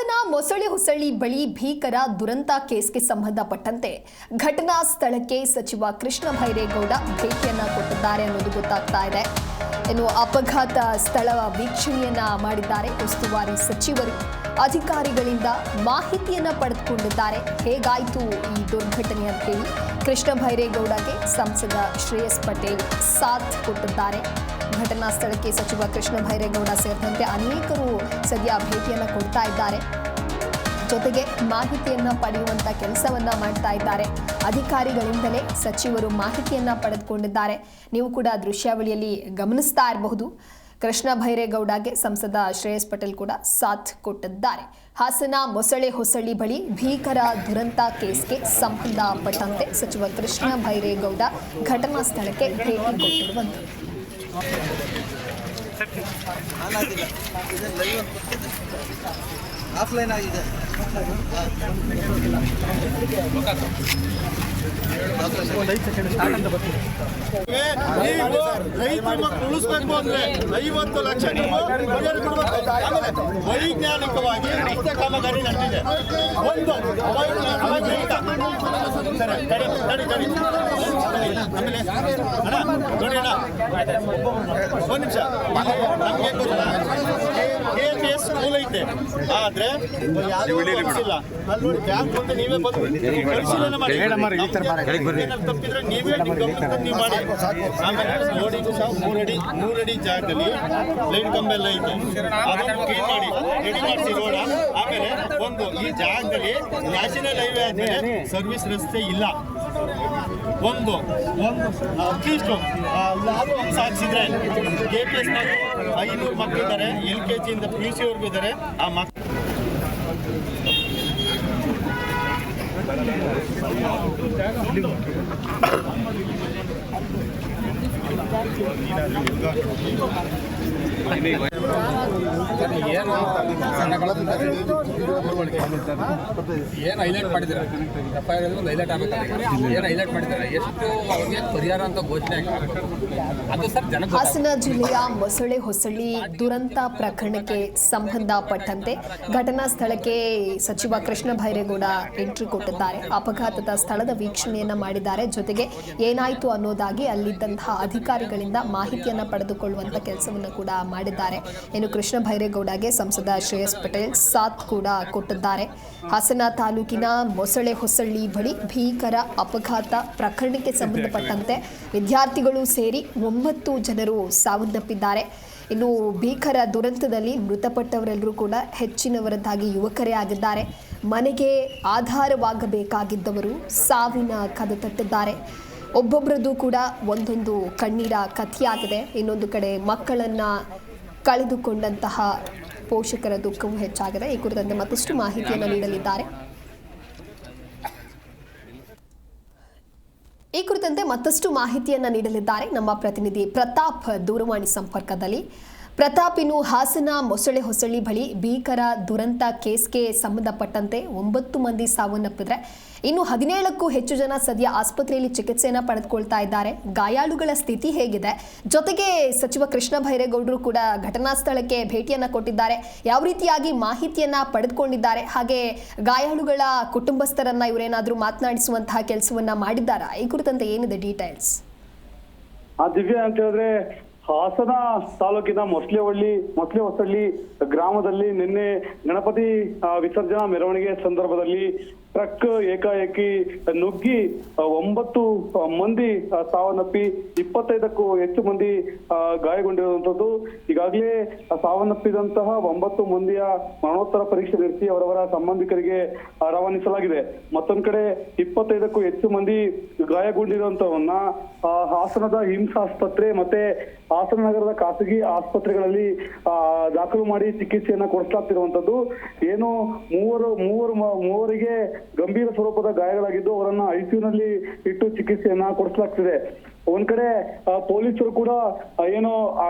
ಹಾಸನ ಮೊಸಳೆ ಹೊಸಳ್ಳಿ ಬಳಿ ಭೀಕರ ದುರಂತ ಕೇಸ್ಗೆ ಸಂಬಂಧಪಟ್ಟಂತೆ ಘಟನಾ ಸ್ಥಳಕ್ಕೆ ಸಚಿವ ಕೃಷ್ಣ ಭೈರೇಗೌಡ ಭೇಟಿಯನ್ನ ಕೊಟ್ಟಿದ್ದಾರೆ ಅನ್ನೋದು ಗೊತ್ತಾಗ್ತಾ ಇದೆ. ಇನ್ನು ಅಪಘಾತ ಸ್ಥಳ ವೀಕ್ಷಣೆಯನ್ನ ಮಾಡಿದ್ದಾರೆ ಉಸ್ತುವಾರಿ ಸಚಿವರು. ಅಧಿಕಾರಿಗಳಿಂದ ಮಾಹಿತಿಯನ್ನ ಪಡೆದುಕೊಂಡಿದ್ದಾರೆ. ಹೇಗಾಯಿತು ಈ ದುರ್ಘಟನೆ ಅಂತ ಹೇಳಿ ಕೃಷ್ಣ ಭೈರೇಗೌಡಗೆ ಸಂಸದ ಶ್ರೇಯಸ್ ಪಟೇಲ್ ಸಾಥ್ ಕೊಟ್ಟಿದ್ದಾರೆ. ಘಟನಾ ಸ್ಥಳಕ್ಕೆ ಸಚಿವ ಕೃಷ್ಣ ಭೈರೇಗೌಡ ಸೇರಿದಂತೆ ಅನೇಕರು ಸದ್ಯ ಭೇಟಿಯನ್ನ ಕೊಡ್ತಾ ಇದ್ದಾರೆ. ಜೊತೆಗೆ ಮಾಹಿತಿಯನ್ನ ಪಡೆಯುವಂತ ಕೆಲಸವನ್ನ ಮಾಡ್ತಾ ಇದ್ದಾರೆ. ಅಧಿಕಾರಿಗಳಿಂದಲೇ ಸಚಿವರು ಮಾಹಿತಿಯನ್ನ ಪಡೆದುಕೊಂಡಿದ್ದಾರೆ. ನೀವು ಕೂಡ ದೃಶ್ಯಾವಳಿಯಲ್ಲಿ ಗಮನಿಸ್ತಾ ಇರಬಹುದು. ಕೃಷ್ಣ ಭೈರೇಗೌಡಗೆ ಸಂಸದ ಶ್ರೇಯಸ್ ಪಟೇಲ್ ಕೂಡ ಸಾಥ್ ಕೊಟ್ಟಿದ್ದಾರೆ. ಹಾಸನ ಮೊಸಳೆ ಹೊಸಳ್ಳಿ ಬಳಿ ಭೀಕರ ದುರಂತ ಕೇಸ್ಗೆ ಸಂಬಂಧಪಟ್ಟಂತೆ ಸಚಿವ ಕೃಷ್ಣ ಭೈರೇಗೌಡ ಘಟನಾ ಸ್ಥಳಕ್ಕೆ ಭೇಟಿ ಕೊಟ್ಟಿರುವಂತೆ ಆಫ್ಲೈನ್ ಆಗಿದೆ. ಉಳಿಸ್ಬೇಕು ಅಂದ್ರೆ 50 ಲಕ್ಷ ವೈಜ್ಞಾನಿಕವಾಗಿ ರಸ್ತೆ ಕಾಮಗಾರಿ ನಡೆದಿದೆ. ಒಂದು ಒಂದು ನಿಮಿಷ ನಮಗೆ KPS ಸ್ಕೂಲ್ ಐತೆ, ಆದ್ರೆ ಇಲ್ಲ ಅಲ್ಲಿ ನೋಡಿ ಬ್ಯಾಂಕ್ ಬಂದು ನೀವೇ ಬಂದು ಪರಿಶೀಲನೆ ಮಾಡಿ ತಪ್ಪಿದ್ರೆ ನೀವೇ ನೀವು ಮಾಡಿ. ಆಮೇಲೆ ರೋಡಿಗೂ ಸಹ 3 ಅಡಿ ಜಾಗದಲ್ಲಿ ಲೈಟ್ ಕಂಬ ಎಲ್ಲ ಐತೆ, ಅದನ್ನು ಕ್ಲೀನ್ ಮಾಡಿ ರೆಡಿ ಮಾಡಿಸಿ ರೋಡ. ಆಮೇಲೆ ಒಂದು ಈ ಜಾಗದಲ್ಲಿ ನ್ಯಾಷನಲ್ ಹೈವೇ ಆದ್ಮೇಲೆ ಸರ್ವಿಸ್ ರಸ್ತೆ ಇಲ್ಲ. ಒಂದು ಅಟ್ಲೀಸ್ಟ್ ಸಾಧಿಸಿದ್ರೆ KPS 500 ಮಕ್ಕಳಿದ್ದಾರೆ, LKG ಇಂದ PUC ವರ್ಗೂ ಇದ್ದಾರೆ. ಆ ಮಕ್ಕಳು ಏನು ಹೈಲೈಟ್ ಮಾಡಿದ್ದಾರೆ, FIR ಒಂದು ಹೈಲೈಟ್ ಆಗಬೇಕು. ಏನು ಹೈಲೈಟ್ ಮಾಡಿದ್ದಾರೆ, ಎಷ್ಟು ಅವ್ರಿಗೆ ಪರಿಹಾರ ಅಂತ ಘೋಷಣೆ ಅದು ಸರ್ ಜನ. ಹಾಸನ ಜಿಲ್ಲೆಯ ಮೊಸಳೆ ಹೊಸಳ್ಳಿ ದುರಂತ ಪ್ರಕರಣಕ್ಕೆ ಸಂಬಂಧಪಟ್ಟಂತೆ ಘಟನಾ ಸ್ಥಳಕ್ಕೆ ಸಚಿವ ಕೃಷ್ಣ ಭೈರೇಗೌಡ ಎಂಟ್ರಿ ಕೊಟ್ಟಿದ್ದಾರೆ. ಅಪಘಾತದ ಸ್ಥಳದ ವೀಕ್ಷಣೆಯನ್ನ ಮಾಡಿದ್ದಾರೆ. ಜೊತೆಗೆ ಏನಾಯಿತು ಅನ್ನೋದಾಗಿ ಅಲ್ಲಿದ್ದಂತಹ ಅಧಿಕಾರಿಗಳಿಂದ ಮಾಹಿತಿಯನ್ನ ಪಡೆದುಕೊಳ್ಳುವಂತ ಕೆಲಸವನ್ನು ಕೂಡ ಮಾಡಿದ್ದಾರೆ. ಇನ್ನು ಕೃಷ್ಣ ಭೈರೇಗೌಡಗೆ ಸಂಸದ ಶ್ರೇಯಸ್ ಪಟೇಲ್ ಸಾಥ್ ಕೂಡ ಕೊಟ್ಟಿದ್ದಾರೆ. ಹಾಸನ ತಾಲೂಕಿನ ಮೊಸಳೆ ಹೊಸಳ್ಳಿ ಬಳಿ ಭೀಕರ ಅಪಘಾತ ಪ್ರಕರಣಕ್ಕೆ ಸಂಬಂಧಪಟ್ಟಂತೆ ವಿದ್ಯಾರ್ಥಿಗಳು ಸೇರಿ 9 ಜನರು ಸಾವನ್ನಪ್ಪಿದ್ದಾರೆ. ಇನ್ನು ಭೀಕರ ದುರಂತದಲ್ಲಿ ಮೃತಪಟ್ಟವರೆಲ್ಲರೂ ಕೂಡ ಹೆಚ್ಚಿನವರದ್ದಾಗಿ ಯುವಕರೇ ಆಗಿದ್ದಾರೆ. ಮನೆಗೆ ಆಧಾರವಾಗಬೇಕಾಗಿದ್ದವರು ಸಾವಿನ ಕದ ತಟ್ಟಿದ್ದಾರೆ. ಒಬ್ಬೊಬ್ಬರದ್ದು ಕೂಡ ಒಂದೊಂದು ಕಣ್ಣೀರ ಕಥೆಯಾಗಿದೆ. ಇನ್ನೊಂದು ಕಡೆ ಮಕ್ಕಳನ್ನು ಕಳೆದುಕೊಂಡಂತಹ ಪೋಷಕರ ದುಃಖವೂ ಹೆಚ್ಚಾಗಿದೆ. ಈ ಕುರಿತಂತೆ ಮತ್ತಷ್ಟು ಮಾಹಿತಿಯನ್ನು ನೀಡಲಿದ್ದಾರೆ ನಮ್ಮ ಪ್ರತಿನಿಧಿ ಪ್ರತಾಪ್ ದೂರವಾಣಿ ಸಂಪರ್ಕದಲ್ಲಿ. ಪ್ರತಾಪ್, ಇನ್ನು ಹಾಸನ ಮೊಸಳೆ ಹೊಸಳ್ಳಿ ಬಳಿ ಭೀಕರ ದುರಂತ ಕೇಸ್ಗೆ ಸಂಬಂಧಪಟ್ಟಂತೆ 9 ಮಂದಿ ಸಾವನ್ನಪ್ಪಿದ್ರೆ ಇನ್ನು 17ಕ್ಕೂ ಹೆಚ್ಚು ಜನ ಸದ್ಯ ಆಸ್ಪತ್ರೆಯಲ್ಲಿ ಚಿಕಿತ್ಸೆಯನ್ನು ಪಡೆದುಕೊಳ್ತಾ ಇದ್ದಾರೆ. ಗಾಯಾಳುಗಳ ಸ್ಥಿತಿ ಹೇಗಿದೆ? ಜೊತೆಗೆ ಸಚಿವ ಕೃಷ್ಣ ಭೈರೇಗೌಡರು ಕೂಡ ಘಟನಾ ಸ್ಥಳಕ್ಕೆ ಭೇಟಿಯನ್ನ ಕೊಟ್ಟಿದ್ದಾರೆ. ಯಾವ ರೀತಿಯಾಗಿ ಮಾಹಿತಿಯನ್ನ ಪಡೆದುಕೊಂಡಿದ್ದಾರೆ? ಹಾಗೆ ಗಾಯಾಳುಗಳ ಕುಟುಂಬಸ್ಥರನ್ನ ಇವರೇನಾದರೂ ಮಾತನಾಡಿಸುವಂತಹ ಕೆಲಸವನ್ನ ಮಾಡಿದ್ದಾರಾ? ಈ ಕುರಿತಂತೆ ಏನಿದೆ ಡೀಟೇಲ್ಸ್? ದಿವ್ಯಾ ಅಂತ ಹೇಳಿದ್ರೆ ಹಾಸನ ತಾಲೂಕಿನ ಮೊಸಳೆ ಹೊಸಳ್ಳಿ ಗ್ರಾಮದಲ್ಲಿ ನಿನ್ನೆ ಗಣಪತಿ ವಿಸರ್ಜನಾ ಮೆರವಣಿಗೆ ಸಂದರ್ಭದಲ್ಲಿ ಟ್ರಕ್ ಏಕಾಏಕಿ ನುಗ್ಗಿ 9 ಮಂದಿ ಸಾವನ್ನಪ್ಪಿ 25ಕ್ಕೂ ಹೆಚ್ಚು ಮಂದಿ ಗಾಯಗೊಂಡಿರುವಂತದ್ದು. ಈಗಾಗಲೇ ಸಾವನ್ನಪ್ಪಿದಂತಹ 9 ಮಂದಿಯ ಮರಣೋತ್ತರ ಪರೀಕ್ಷೆ ನಡೆಸಿ ಅವರವರ ಸಂಬಂಧಿಕರಿಗೆ ರವಾನಿಸಲಾಗಿದೆ. ಮತ್ತೊಂದು ಕಡೆ 25ಕ್ಕೂ ಹೆಚ್ಚು ಮಂದಿ ಗಾಯಗೊಂಡಿರುವಂತವನ್ನ ಹಾಸನದ ಹಿಮ್ಸ್ ಆಸ್ಪತ್ರೆ ಮತ್ತೆ ಹಾಸನ ನಗರದ ಖಾಸಗಿ ಆಸ್ಪತ್ರೆಗಳಲ್ಲಿ ದಾಖಲು ಮಾಡಿ ಚಿಕಿತ್ಸೆಯನ್ನ ಕೊಡಿಸಲಾಗ್ತಿರುವಂತದ್ದು. ಏನು ಮೂವರಿಗೆ ಗಂಭೀರ ಸ್ವರೂಪದ ಗಾಯಗಳಾಗಿದ್ದು ಅವರನ್ನ ICUನಲ್ಲಿ ಇಟ್ಟು ಚಿಕಿತ್ಸೆಯನ್ನ ಕೊಡಿಸಲಾಗ್ತಿದೆ. ಒಂದ್ ಕಡೆ ಪೊಲೀಸರು ಕೂಡ ಏನು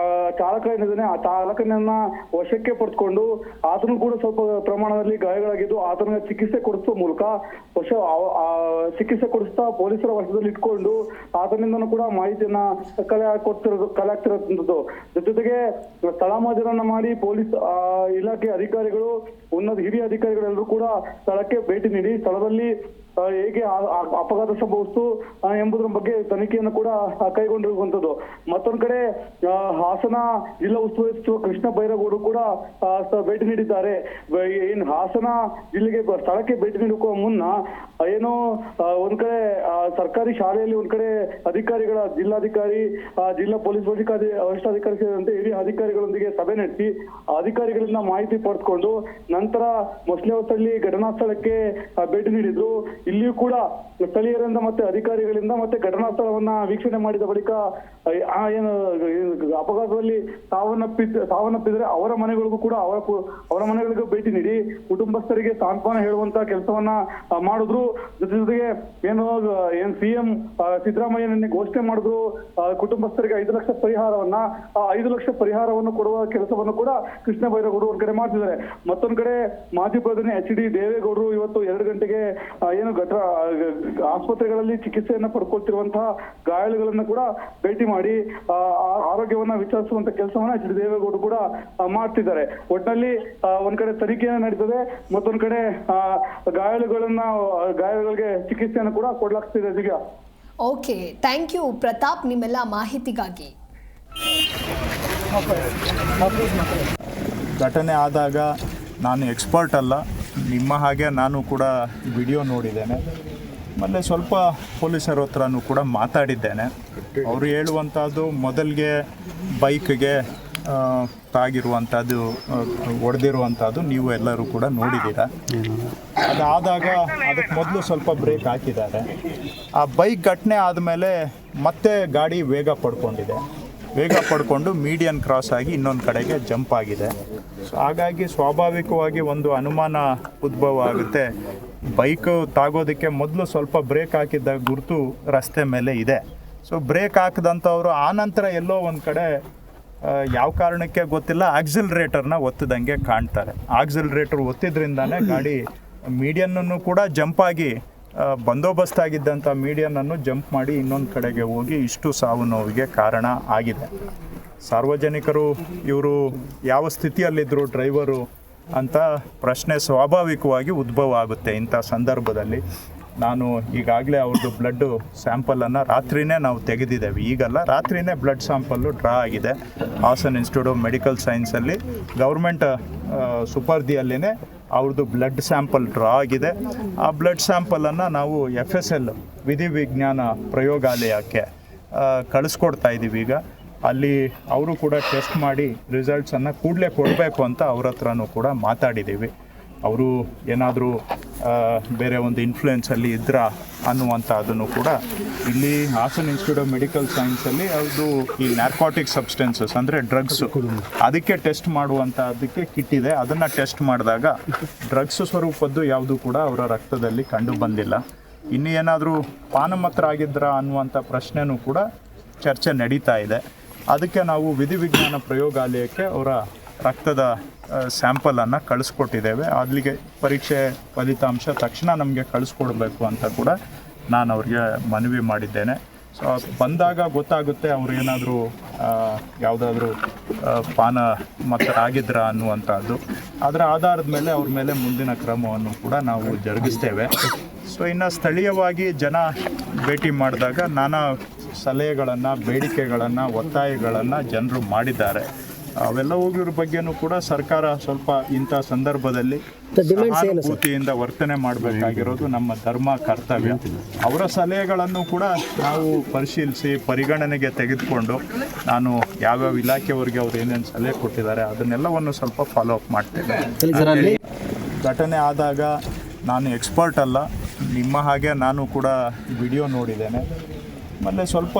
ಚಾಲಕ ಏನಿದ್ದಾನೆ ಆ ಚಾಲಕನನ್ನ ವಶಕ್ಕೆ ಪಡೆದುಕೊಂಡು ಆತನು ಕೂಡ ಸ್ವಲ್ಪ ಪ್ರಮಾಣದಲ್ಲಿ ಗಾಯಗಳಾಗಿದ್ದು ಆತನ ಚಿಕಿತ್ಸೆ ಕೊಡಿಸುವ ಮೂಲಕ ಚಿಕಿತ್ಸೆ ಕೊಡಿಸ್ತಾ ಪೊಲೀಸರ ವಶದಲ್ಲಿ ಇಟ್ಕೊಂಡು ಆತನಿಂದನೂ ಕೂಡ ಮಾಹಿತಿಯನ್ನ ಕಲೆ ಆಗ್ತಿರೋದು. ಜೊತೆಗೆ ಸ್ಥಳ ಮಾಜರನ್ನ ಮಾಡಿ ಪೊಲೀಸ್ ಇಲಾಖೆ ಅಧಿಕಾರಿಗಳು ಹಿರಿಯ ಅಧಿಕಾರಿಗಳೆಲ್ಲರೂ ಕೂಡ ಸ್ಥಳಕ್ಕೆ ಭೇಟಿ ನೀಡಿ ಸ್ಥಳದಲ್ಲಿ ಹೇಗೆ ಅಪಘಾತ ಸಂಭವಿಸಿತು ಎಂಬುದರ ಬಗ್ಗೆ ತನಿಖೆಯನ್ನು ಕೂಡ ಕೈಗೊಂಡಿರುವಂತದ್ದು. ಮತ್ತೊಂದು ಕಡೆ ಹಾಸನ ಜಿಲ್ಲಾ ಉಸ್ತುವಾರಿ ಸಚಿವ ಕೃಷ್ಣ ಬೈರೇಗೌಡರು ಕೂಡ ಭೇಟಿ ನೀಡಿದ್ದಾರೆ. ಏನ್ ಹಾಸನ ಜಿಲ್ಲೆಗೆ ಸ್ಥಳಕ್ಕೆ ಭೇಟಿ ನೀಡುವ ಮುನ್ನ ಏನೋ ಒಂದ್ ಕಡೆ ಸರ್ಕಾರಿ ಶಾಲೆಯಲ್ಲಿ ಒಂದ್ ಕಡೆ ಅಧಿಕಾರಿಗಳ ಜಿಲ್ಲಾಧಿಕಾರಿ, ಜಿಲ್ಲಾ ಪೊಲೀಸ್ ವರಿಷ್ಠಾಧಿಕಾರಿ ಸೇರಿದಂತೆ ಹಿರಿಯ ಅಧಿಕಾರಿಗಳೊಂದಿಗೆ ಸಭೆ ನಡೆಸಿ ಅಧಿಕಾರಿಗಳಿಂದ ಮಾಹಿತಿ ಪಡೆದುಕೊಂಡು ನಂತರ ಮೊಸಳೆಹೊಸಳ್ಳಿ ಘಟನಾ ಸ್ಥಳಕ್ಕೆ ಭೇಟಿ ನೀಡಿದ್ರು. ಇಲ್ಲಿಯೂ ಕೂಡ ಸ್ಥಳೀಯರಿಂದ ಮತ್ತೆ ಅಧಿಕಾರಿಗಳಿಂದ ಮತ್ತೆ ಘಟನಾ ಸ್ಥಳವನ್ನ ವೀಕ್ಷಣೆ ಮಾಡಿದ ಬಳಿಕ ಏನು ಅಪಘಾತದಲ್ಲಿ ಸಾವನ್ನಪ್ಪಿದ್ರೆ ಅವರ ಮನೆಗಳಿಗೂ ಕೂಡ ಅವರ ಮನೆಗಳಿಗೂ ಭೇಟಿ ನೀಡಿ ಕುಟುಂಬಸ್ಥರಿಗೆ ಸಾಂತ್ವನ ಹೇಳುವಂತ ಕೆಲಸವನ್ನ ಮಾಡಿದ್ರು. ಜೊತೆಗೆ ಏನು ಸಿಎಂ ಸಿದ್ದರಾಮಯ್ಯ ನಿನ್ನೆ ಘೋಷಣೆ ಮಾಡಿದ್ರು ಕುಟುಂಬಸ್ಥರಿಗೆ 5 ಲಕ್ಷ ಪರಿಹಾರವನ್ನ, ಆ 5 ಲಕ್ಷ ಪರಿಹಾರವನ್ನು ಕೊಡುವ ಕೆಲಸವನ್ನು ಕೂಡ ಕೃಷ್ಣ ಬೈರೇಗೌಡರು ಒಂದ್ ಕಡೆ ಮಾಡ್ತಿದ್ದಾರೆ. ಮತ್ತೊಂದ್ ಕಡೆ ಮಾಜಿ ಪ್ರಧಾನಿ HD ದೇವೇಗೌಡರು ಇವತ್ತು 2 ಗಂಟೆಗೆ ಏನು ಆಸ್ಪತ್ರೆಗಳಲ್ಲಿ ಚಿಕಿತ್ಸೆಯನ್ನ ಪಡ್ಕೊಳ್ತಿರುವಂತಹ ಗಾಯಾಳುಗಳನ್ನ ಕೂಡ ಭೇಟಿ ಮಾಡಿ ಆರೋಗ್ಯವನ್ನ ವಿಚಾರಿಸುವಂತ ಕೆಲಸವನ್ನ HD ದೇವೇಗೌಡರು ಕೂಡ ಮಾಡ್ತಿದ್ದಾರೆ. ಒಟ್ಟಿನಲ್ಲಿ ಒಂದ್ ಕಡೆ ತನಿಖೆಯನ್ನ ನಡೀತದೆ, ಮತ್ತೊಂದ್ ಕಡೆ ಗಾಯಾಳುಗಳಿಗೆ ಚಿಕಿತ್ಸೆಯನ್ನು ಕೂಡ ಕೊಡ್ಲಾಗ್ತಿದೆ. ಈಗ ಓಕೆ, ಥ್ಯಾಂಕ್ ಯು ಪ್ರತಾಪ್ ನಿಮ್ಮೆಲ್ಲ ಮಾಹಿತಿಗಾಗಿ. ಘಟನೆ ಆದಾಗ ನಾನು ಎಕ್ಸ್ಪರ್ಟ್ ಅಲ್ಲ, ನಿಮ್ಮ ಹಾಗೆ ನಾನು ಕೂಡ ವಿಡಿಯೋ ನೋಡಿದ್ದೇನೆ, ಆಮೇಲೆ ಸ್ವಲ್ಪ ಪೊಲೀಸರ ಹತ್ರನೂ ಕೂಡ ಮಾತಾಡಿದ್ದೇನೆ. ಅವರು ಹೇಳುವಂಥದ್ದು ಮೊದಲಿಗೆ ಬೈಕ್ಗೆ ತಾಗಿರುವಂಥದ್ದು, ಹೊಡೆದಿರುವಂಥದ್ದು ನೀವು ಎಲ್ಲರೂ ಕೂಡ ನೋಡಿದ್ದೀರ. ಅದಾದಾಗ ಅದಕ್ಕೆ ಮೊದಲು ಸ್ವಲ್ಪ ಬ್ರೇಕ್ ಹಾಕಿದ್ದಾರೆ. ಆ ಬೈಕ್ ಘಟನೆ ಆದಮೇಲೆ ಮತ್ತೆ ಗಾಡಿ ವೇಗ ಪಡ್ಕೊಂಡು ಮೀಡಿಯನ್ ಕ್ರಾಸ್ ಆಗಿ ಇನ್ನೊಂದು ಕಡೆಗೆ ಜಂಪ್ ಆಗಿದೆ. ಸೊ ಹಾಗಾಗಿ ಸ್ವಾಭಾವಿಕವಾಗಿ ಒಂದು ಅನುಮಾನ ಉದ್ಭವ ಆಗುತ್ತೆ. ಬೈಕು ತಾಗೋದಕ್ಕೆ ಮೊದಲು ಸ್ವಲ್ಪ ಬ್ರೇಕ್ ಹಾಕಿದ್ದ ಗುರುತು ರಸ್ತೆ ಮೇಲೆ ಇದೆ. ಸೊ ಬ್ರೇಕ್ ಹಾಕಿದಂಥವ್ರು ಆನಂತರ ಎಲ್ಲೋ ಒಂದು ಕಡೆ ಯಾವ ಕಾರಣಕ್ಕೆ ಗೊತ್ತಿಲ್ಲ ಆಕ್ಸಿಲರೇಟರ್ನ ಒತ್ತಿದಂಗೆ ಕಾಣ್ತಾರೆ. ಆಕ್ಸಿಲರೇಟರ್ ಒತ್ತಿದ್ರಿಂದಾನೇ ಗಾಡಿ ಮೀಡಿಯನ್ನನ್ನು ಕೂಡ ಜಂಪ್ ಆಗಿ ಬಂದೋಬಸ್ತಾಗಿದ್ದಂಥ ಮೀಡಿಯನನ್ನು ಜಂಪ್ ಮಾಡಿ ಇನ್ನೊಂದು ಕಡೆಗೆ ಹೋಗಿ ಇಷ್ಟು ಸಾವು ನೋವಿಗೆ ಕಾರಣ ಆಗಿದೆ. ಸಾರ್ವಜನಿಕರು ಇವರು ಯಾವ ಸ್ಥಿತಿಯಲ್ಲಿದ್ದರು ಡ್ರೈವರು ಅಂತ ಪ್ರಶ್ನೆ ಸ್ವಾಭಾವಿಕವಾಗಿ ಉದ್ಭವ ಆಗುತ್ತೆ ಇಂಥ ಸಂದರ್ಭದಲ್ಲಿ. ನಾನು ಈಗಾಗಲೇ ಅವ್ರದ್ದು ಬ್ಲಡ್ಡು ಸ್ಯಾಂಪಲನ್ನು ರಾತ್ರಿನೇ ನಾವು ತೆಗೆದಿದ್ದೇವೆ. ಈಗಲ್ಲ, ರಾತ್ರಿನೇ ಬ್ಲಡ್ ಸ್ಯಾಂಪಲ್ಲು ಡ್ರಾ ಆಗಿದೆ. ಹಾಸನ್ ಇನ್ಸ್ಟಿಟ್ಯೂಟ್ ಆಫ್ ಮೆಡಿಕಲ್ ಸೈನ್ಸಲ್ಲಿ ಗೌರ್ಮೆಂಟ್ ಸುಪರ್ದಿಯಲ್ಲೇ ಅವ್ರದ್ದು ಬ್ಲಡ್ ಸ್ಯಾಂಪಲ್ ಡ್ರಾ ಆಗಿದೆ. ಆ ಬ್ಲಡ್ ಸ್ಯಾಂಪಲನ್ನು ನಾವು FSL ವಿಧಿವಿಜ್ಞಾನ ಪ್ರಯೋಗಾಲಯಕ್ಕೆ ಕಳಿಸ್ಕೊಡ್ತಾ ಇದ್ದೀವಿ. ಈಗ ಅಲ್ಲಿ ಅವರು ಕೂಡ ಟೆಸ್ಟ್ ಮಾಡಿ ರಿಸಲ್ಟ್ಸನ್ನು ಕೂಡಲೇ ಕೊಡಬೇಕು ಅಂತ ಅವ್ರ ಹತ್ರನೂ ಕೂಡ ಮಾತಾಡಿದ್ದೀವಿ. ಅವರು ಏನಾದರೂ ಬೇರೆ ಒಂದು ಇನ್ಫ್ಲುಯೆನ್ಸಲ್ಲಿ ಇದ್ರಾ ಅನ್ನುವಂಥದ್ದನ್ನು ಕೂಡ ಇಲ್ಲಿ ಹಾಸನ್ ಇನ್ಸ್ಟಿಟ್ಯೂಟ್ ಆಫ್ ಮೆಡಿಕಲ್ ಸೈನ್ಸಲ್ಲಿ ಅದು ಈ ನಾರ್ಕೋಟಿಕ್ ಸಬ್ಸ್ಟೆನ್ಸಸ್ ಅಂದರೆ ಡ್ರಗ್ಸು ಅದಕ್ಕೆ ಟೆಸ್ಟ್ ಮಾಡುವಂಥದ್ದಕ್ಕೆ ಕಿಟ್ ಇದೆ. ಅದನ್ನು ಟೆಸ್ಟ್ ಮಾಡಿದಾಗ ಡ್ರಗ್ಸ್ ಸ್ವರೂಪದ್ದು ಯಾವುದೂ ಕೂಡ ಅವರ ರಕ್ತದಲ್ಲಿ ಕಂಡು ಬಂದಿಲ್ಲ. ಇನ್ನು ಏನಾದರೂ ಪಾನಮತ್ತರಾಗಿದ್ರಾ ಅನ್ನುವಂಥ ಪ್ರಶ್ನೆನೂ ಕೂಡ ಚರ್ಚೆ ನಡೀತಾ ಇದೆ. ಅದಕ್ಕೆ ನಾವು ವಿಧಿವಿಜ್ಞಾನ ಪ್ರಯೋಗಾಲಯಕ್ಕೆ ಅವರ ರಕ್ತದ ಸ್ಯಾಂಪಲನ್ನು ಕಳಿಸ್ಕೊಟ್ಟಿದ್ದೇವೆ. ಅಲ್ಲಿಗೆ ಪರೀಕ್ಷೆ ಫಲಿತಾಂಶ ತಕ್ಷಣ ನಮಗೆ ಕಳಿಸ್ಕೊಡ್ಬೇಕು ಅಂತ ಕೂಡ ನಾನು ಅವ್ರಿಗೆ ಮನವಿ ಮಾಡಿದ್ದೇನೆ. ಸೊ ಬಂದಾಗ ಗೊತ್ತಾಗುತ್ತೆ ಅವ್ರು ಏನಾದರೂ ಯಾವುದಾದ್ರೂ ಪಾನಮತ್ತರಾಗಿದ್ರಾ ಅನ್ನುವಂಥದ್ದು. ಅದರ ಆಧಾರದ ಮೇಲೆ ಅವ್ರ ಮೇಲೆ ಮುಂದಿನ ಕ್ರಮವನ್ನು ಕೂಡ ನಾವು ಜರುಗಿಸ್ತೇವೆ. ಸೊ ಇನ್ನು ಸ್ಥಳೀಯವಾಗಿ ಜನ ಭೇಟಿ ಮಾಡಿದಾಗ ನಾನಾ ಸಲಹೆಗಳನ್ನು, ಬೇಡಿಕೆಗಳನ್ನು, ಒತ್ತಾಯಗಳನ್ನು ಜನರು ಮಾಡಿದ್ದಾರೆ. ಅವೆಲ್ಲ ಹೋಗಿರೋ ಬಗ್ಗೆನೂ ಕೂಡ ಸರ್ಕಾರ ಸ್ವಲ್ಪ ಇಂಥ ಸಂದರ್ಭದಲ್ಲಿ ಸಹಾನುಭೂತಿಯಿಂದ ವರ್ತನೆ ಮಾಡಬೇಕಾಗಿರೋದು ನಮ್ಮ ಧರ್ಮ, ಕರ್ತವ್ಯ. ಅವರ ಸಲಹೆಗಳನ್ನು ಕೂಡ ನಾವು ಪರಿಶೀಲಿಸಿ ಪರಿಗಣನೆಗೆ ತೆಗೆದುಕೊಂಡು ನಾನು ಯಾವ್ಯಾವ ಇಲಾಖೆಯವರಿಗೆ ಅವ್ರು ಏನೇನು ಸಲಹೆ ಕೊಟ್ಟಿದ್ದಾರೆ ಅದನ್ನೆಲ್ಲವನ್ನು ಸ್ವಲ್ಪ ಫಾಲೋ ಅಪ್ ಮಾಡ್ತೇನೆ. ಘಟನೆ ಆದಾಗ ನಾನು ಎಕ್ಸ್ಪರ್ಟ್ ಅಲ್ಲ, ನಿಮ್ಮ ಹಾಗೆ ನಾನು ಕೂಡ ವಿಡಿಯೋ ನೋಡಿದ್ದೇನೆ, ಆಮೇಲೆ ಸ್ವಲ್ಪ